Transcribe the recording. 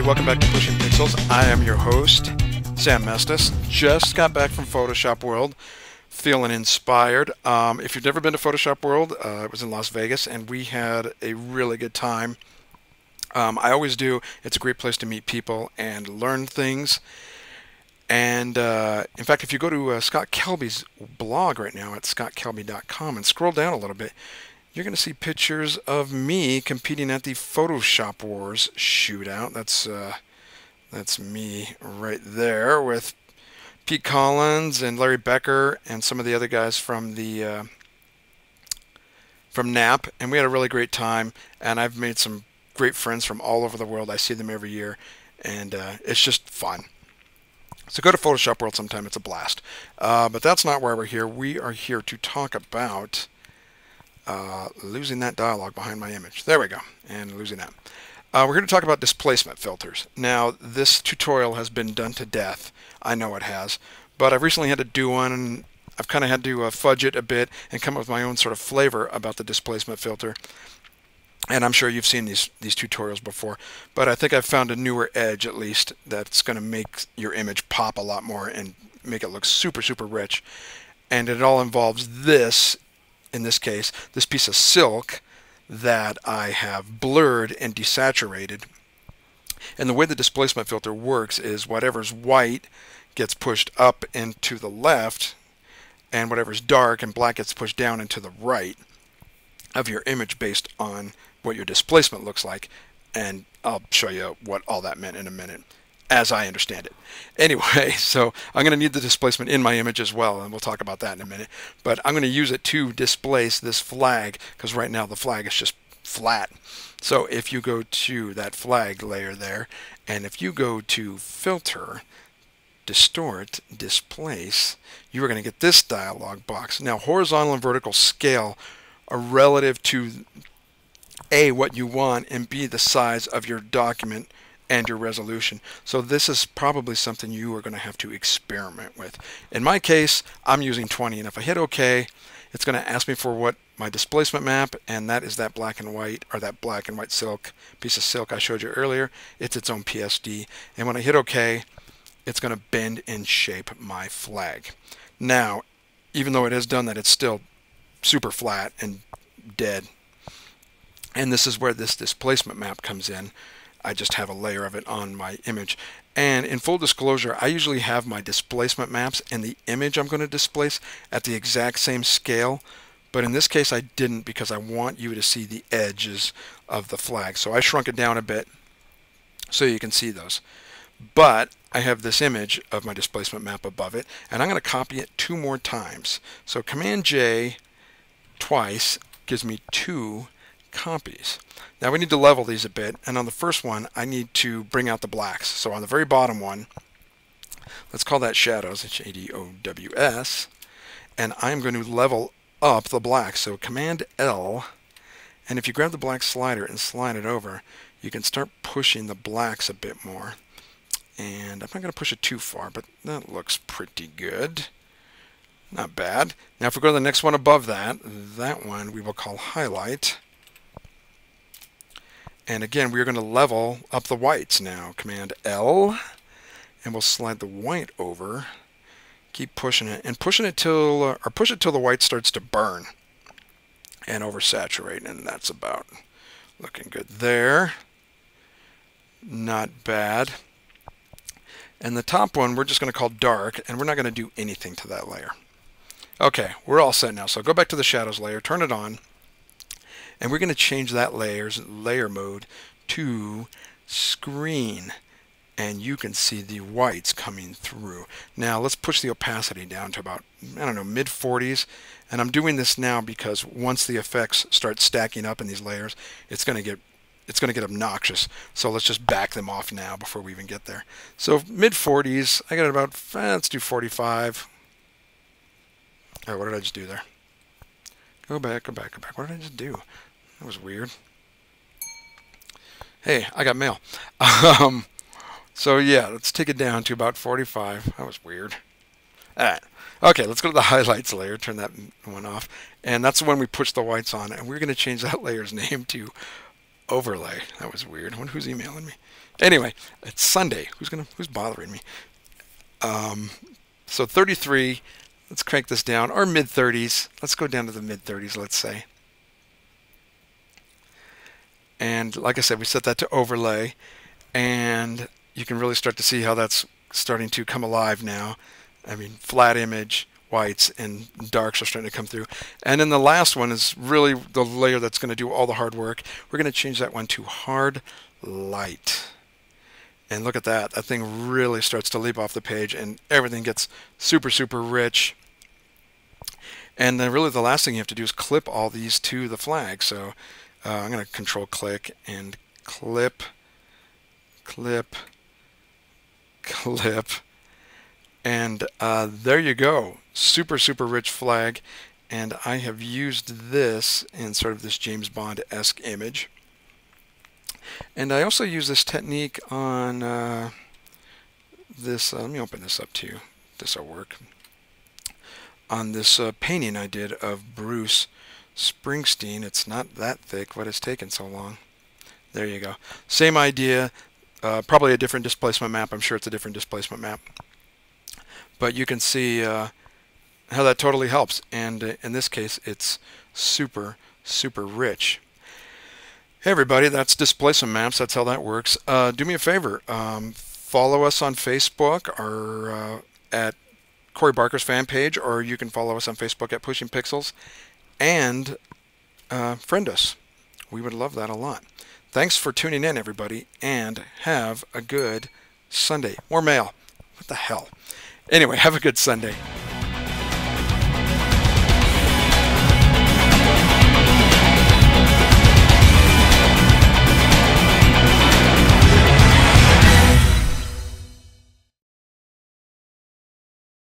welcome back to Pushing Pixels. I am your host, Sam Mestis. Just got back from Photoshop World, feeling inspired. If you've never been to Photoshop World, it was in Las Vegas, and we had a really good time. I always do. It's a great place to meet people and learn things. And in fact, if you go to Scott Kelby's blog right now at scottkelby.com and scroll down a little bit, you're going to see pictures of me competing at the Photoshop Wars shootout. That's me right there with Pete Collins and Larry Becker and some of the other guys from the from NAP, and we had a really great time. And I've made some great friends from all over the world. I see them every year, and it's just fun. So go to Photoshop World sometime. It's a blast. But that's not why we're here. We are here to talk about losing that dialog behind my image. There we go. And losing that. We're going to talk about displacement filters. Now, this tutorial has been done to death. I know it has. But I've recently had to do one, and I've kind of had to fudge it a bit and come up with my own sort of flavor about the displacement filter. And I'm sure you've seen these tutorials before, but I think I've found a newer edge, at least, that's going to make your image pop a lot more and make it look super, super rich. And it all involves this, in this case, this piece of silk that I have blurred and desaturated. And the way the displacement filter works is whatever's white gets pushed up and to the left, and whatever's dark and black gets pushed down and to the right of your image based on what your displacement looks like. And I'll show you what all that meant in a minute, as I understand it. Anyway, so I'm going to need the displacement in my image as well, and we'll talk about that in a minute. But I'm going to use it to displace this flag, because right now the flag is just flat. So if you go to that flag layer there, and if you go to Filter, Distort, Displace, you are going to get this dialog box. Now, horizontal and vertical scale are relative to A, what you want, and B, the size of your document and your resolution. So this is probably something you are going to have to experiment with. In my case, I'm using 20, and if I hit OK, it's going to ask me for what my displacement map, and that is that black and white, or that black and white silk piece of silk I showed you earlier. It's its own PSD, and when I hit OK, it's going to bend and shape my flag. Now, even though it has done that, it's still super flat and dead. And this is where this displacement map comes in. I just have a layer of it on my image. And in full disclosure, I usually have my displacement maps and the image I'm going to displace at the exact same scale. But in this case, I didn't, because I want you to see the edges of the flag. So I shrunk it down a bit so you can see those. But I have this image of my displacement map above it, and I'm going to copy it 2 more times. So Command J twice gives me 2 copies. Now we need to level these a bit, and on the first one I need to bring out the blacks. So on the very bottom one, let's call that shadows, H-A-D-O-W-S, and I'm going to level up the blacks. So Command L, and if you grab the black slider and slide it over, you can start pushing the blacks a bit more. And I'm not going to push it too far, but that looks pretty good. Not bad. Now if we go to the next one above that, that one we will call highlight. And again, we're going to level up the whites now. Command L, and we'll slide the white over. Keep pushing it, and pushing it till, or push it till the white starts to burn and oversaturate, and that's about looking good there. Not bad. And the top one we're just going to call dark, and we're not going to do anything to that layer. Okay, we're all set now. So go back to the shadows layer, turn it on, and we're going to change that layer mode to screen, and you can see the whites coming through. Now let's push the opacity down to about, I don't know, mid-40s, and I'm doing this now because once the effects start stacking up in these layers, it's going to get obnoxious. So let's just back them off now before we even get there. So mid-40s, I got about, let's do 45. All right, what did I just do there? Go back, go back, go back. What did I just do? That was weird. Hey, I got mail. So yeah, let's take it down to about 45. That was weird. All right. Okay, let's go to the highlights layer. Turn that one off. And that's when we push the whites on. And we're going to change that layer's name to overlay. That was weird. I wonder who's emailing me. Anyway, it's Sunday. Who's bothering me? So 33. Let's crank this down, or mid 30s. Let's go down to the mid 30s, let's say. And like I said, we set that to overlay, and you can really start to see how that's starting to come alive now. I mean, flat image, whites, and darks are starting to come through. And then the last one is really the layer that's going to do all the hard work. We're going to change that one to hard light. And look at that. That thing really starts to leap off the page, and everything gets super, super rich. And then really the last thing you have to do is clip all these to the flag. So I'm going to control click and clip, clip, clip. And there you go. Super, super rich flag. And I have used this in sort of this James Bond-esque image. And I also use this technique on this, let me open this up too. This will work. On this painting I did of Bruce Springsteen. It's not that thick, but it's taken so long. There you go. Same idea, probably a different displacement map. I'm sure it's a different displacement map. But you can see how that totally helps. And in this case, it's super, super rich. Hey everybody, that's Displacement Maps. That's how that works. Do me a favor. Follow us on Facebook or at Corey Barker's fan page, or you can follow us on Facebook at Pushing Pixels, and friend us. We would love that a lot. Thanks for tuning in, everybody, and have a good Sunday. More mail. What the hell? Anyway, have a good Sunday.